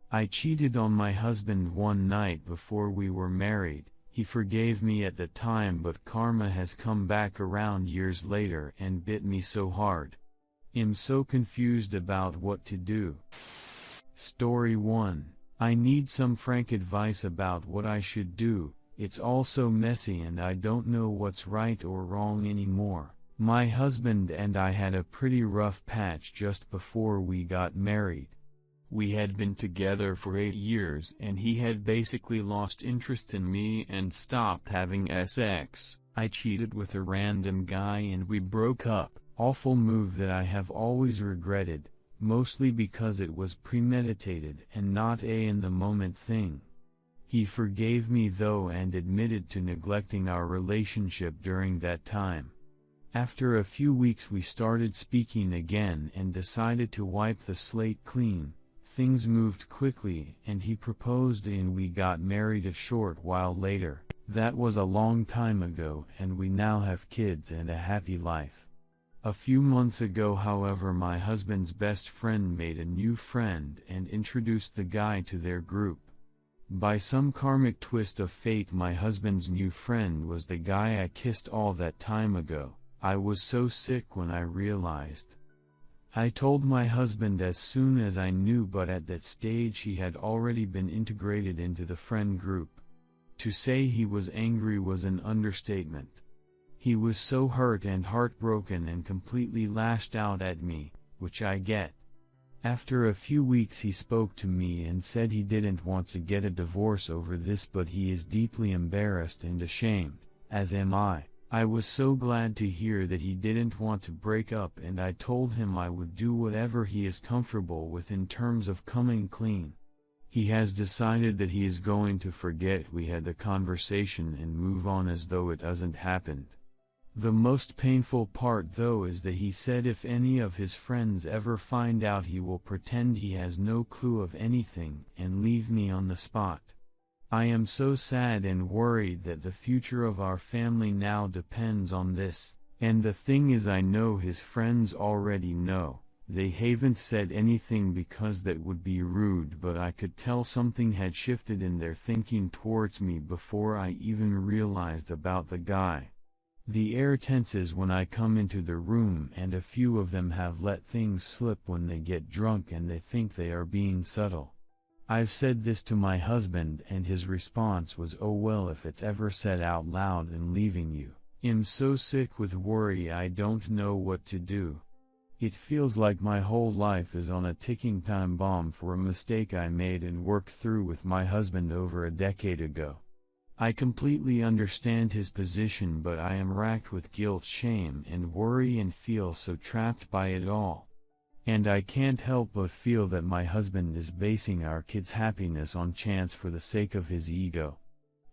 I cheated on my husband one night before we were married. He forgave me at the time, but karma has come back around years later and bit me so hard. I'm so confused about what to do. Story 1. I need some frank advice about what I should do. It's all so messy and I don't know what's right or wrong anymore. My husband and I had a pretty rough patch just before we got married. We had been together for 8 years and he had basically lost interest in me and stopped having sex. I cheated with a random guy and we broke up. Awful move that I have always regretted, mostly because it was premeditated and not a in-the-moment thing. He forgave me though and admitted to neglecting our relationship during that time. After a few weeks we started speaking again and decided to wipe the slate clean. Things moved quickly and he proposed and we got married a short while later. That was a long time ago and we now have kids and a happy life. A few months ago, however, my husband's best friend made a new friend and introduced the guy to their group. By some karmic twist of fate, my husband's new friend was the guy I kissed all that time ago. I was so sick when I realized. I told my husband as soon as I knew, but at that stage he had already been integrated into the friend group. To say he was angry was an understatement. He was so hurt and heartbroken and completely lashed out at me, which I get. After a few weeks he spoke to me and said he didn't want to get a divorce over this, but he is deeply embarrassed and ashamed, as am I. I was so glad to hear that he didn't want to break up, and I told him I would do whatever he is comfortable with in terms of coming clean. He has decided that he is going to forget we had the conversation and move on as though it hasn't happened. The most painful part though is that he said if any of his friends ever find out he will pretend he has no clue of anything and leave me on the spot. I am so sad and worried that the future of our family now depends on this. And the thing is, I know his friends already know. They haven't said anything because that would be rude, but I could tell something had shifted in their thinking towards me before I even realized about the guy. The air tenses when I come into the room, and a few of them have let things slip when they get drunk and they think they are being subtle. I've said this to my husband and his response was, "Oh well, if it's ever said out loud and leaving you." I'm so sick with worry I don't know what to do. It feels like my whole life is on a ticking time bomb for a mistake I made and worked through with my husband over a decade ago. I completely understand his position, but I am racked with guilt, shame and worry and feel so trapped by it all. And I can't help but feel that my husband is basing our kids' happiness on chance for the sake of his ego.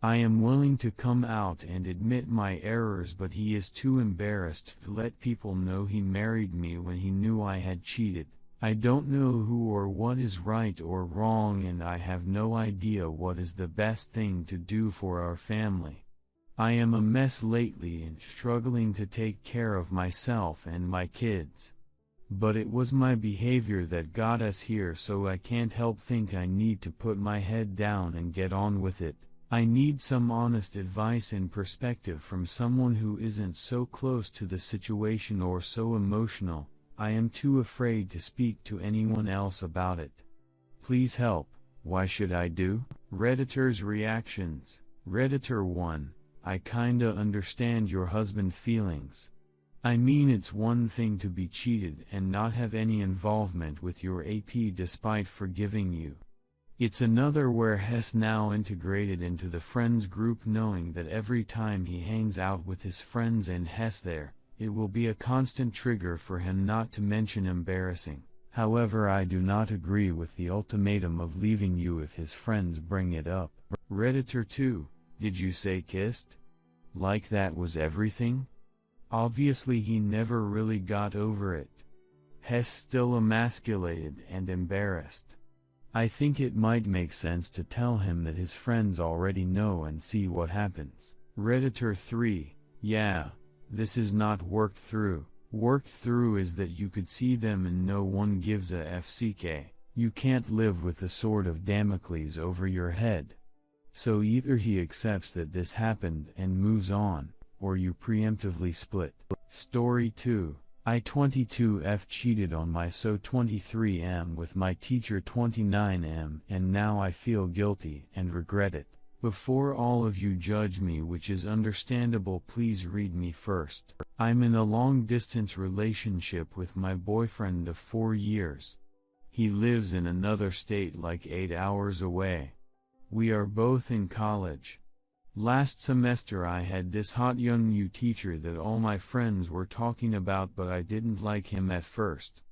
I am willing to come out and admit my errors, but he is too embarrassed to let people know he married me when he knew I had cheated. I don't know who or what is right or wrong, and I have no idea what is the best thing to do for our family. I am a mess lately and struggling to take care of myself and my kids. But it was my behavior that got us here, so I can't help think I need to put my head down and get on with it. I need some honest advice and perspective from someone who isn't so close to the situation or so emotional. I am too afraid to speak to anyone else about it. Please help. Why should I do? Redditor's reactions. Redditor 1. I kinda understand your husband's feelings. I mean, it's one thing to be cheated and not have any involvement with your AP despite forgiving you. It's another where Hess now integrated into the friends group, knowing that every time he hangs out with his friends and Hess there, it will be a constant trigger for him, not to mention embarrassing. However, I do not agree with the ultimatum of leaving you if his friends bring it up. Redditor 2. Did you say kissed? Like that was everything? Obviously he never really got over it. Hess still emasculated and embarrassed. I think it might make sense to tell him that his friends already know and see what happens. Redditor 3. Yeah, this is not worked through. Worked through is that you could see them and no one gives a FCK. You can't live with the sword of Damocles over your head. So either he accepts that this happened and moves on, or you preemptively split. Story 2. I 22F cheated on my so 23M with my teacher 29M, and now I feel guilty and regret it. Before all of you judge me, which is understandable, please read me first. I'm in a long-distance relationship with my boyfriend of 4 years. He lives in another state like 8 hours away. We are both in college. Last semester I had this hot young new teacher that all my friends were talking about, but I didn't like him at first.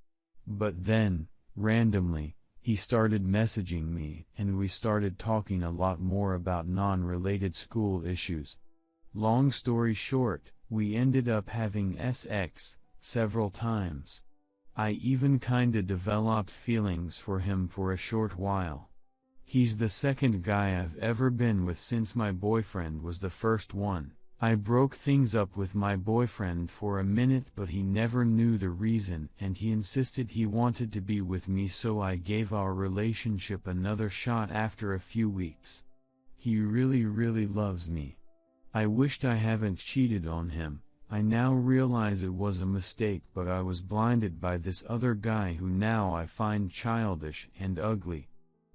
But then, randomly, he started messaging me, and we started talking a lot more about non-related school issues. Long story short, we ended up having sex several times. I even kinda developed feelings for him for a short while. He's the second guy I've ever been with since my boyfriend was the first one. I broke things up with my boyfriend for a minute, but he never knew the reason, and he insisted he wanted to be with me, so I gave our relationship another shot after a few weeks. He really loves me. I wished I hadn't cheated on him. I now realize it was a mistake, but I was blinded by this other guy who now I find childish and ugly.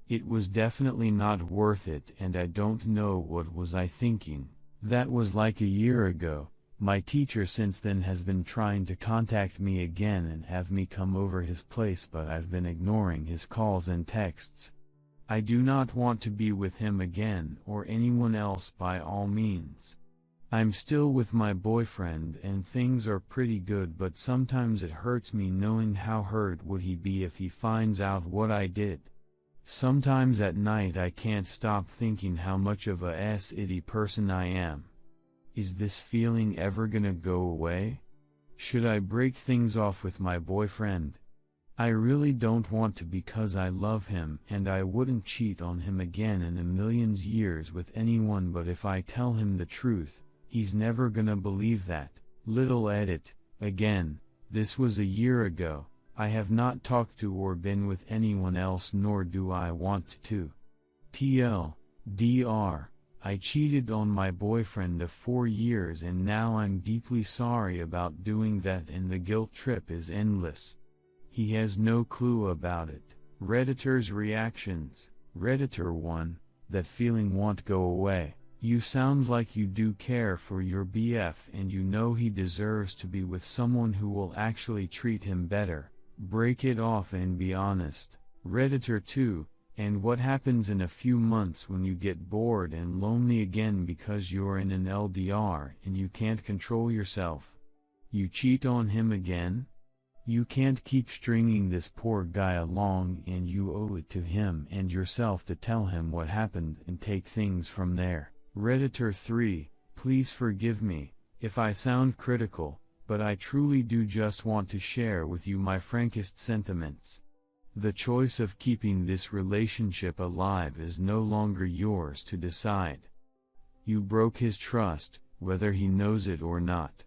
It was definitely not worth it, and I don't know what was I thinking. That was like a year ago. My teacher since then has been trying to contact me again and have me come over his place, but I've been ignoring his calls and texts. I do not want to be with him again or anyone else by all means. I'm still with my boyfriend and things are pretty good, but sometimes it hurts me knowing how hurt would he be if he finds out what I did. Sometimes at night I can't stop thinking how much of a shitty person I am. Is this feeling ever gonna go away? Should I break things off with my boyfriend? I really don't want to, because I love him and I wouldn't cheat on him again in a million years with anyone, but if I tell him the truth, he's never gonna believe that. Little edit, again, this was a year ago. I have not talked to or been with anyone else, nor do I want to. TLDR, I cheated on my boyfriend of 4 years and now I'm deeply sorry about doing that, and the guilt trip is endless. He has no clue about it. Redditor's reactions. Redditor 1, that feeling won't go away. You sound like you do care for your BF and you know he deserves to be with someone who will actually treat him better. Break it off and be honest. Redditor 2, and what happens in a few months when you get bored and lonely again because you're in an LDR and you can't control yourself? You cheat on him again? You can't keep stringing this poor guy along, and you owe it to him and yourself to tell him what happened and take things from there. Redditor 3, please forgive me if I sound critical, but I truly do just want to share with you my frankest sentiments. The choice of keeping this relationship alive is no longer yours to decide. You broke his trust, whether he knows it or not.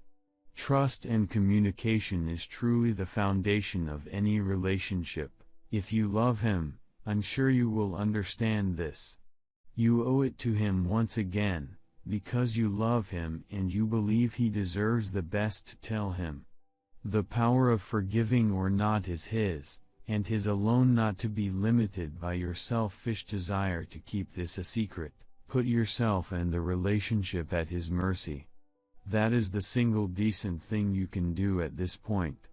Trust and communication is truly the foundation of any relationship. If you love him, I'm sure you will understand this. You owe it to him once again, because you love him and you believe he deserves the best, to tell him. The power of forgiving or not is his, and his alone, not to be limited by your selfish desire to keep this a secret. Put yourself and the relationship at his mercy. That is the single decent thing you can do at this point.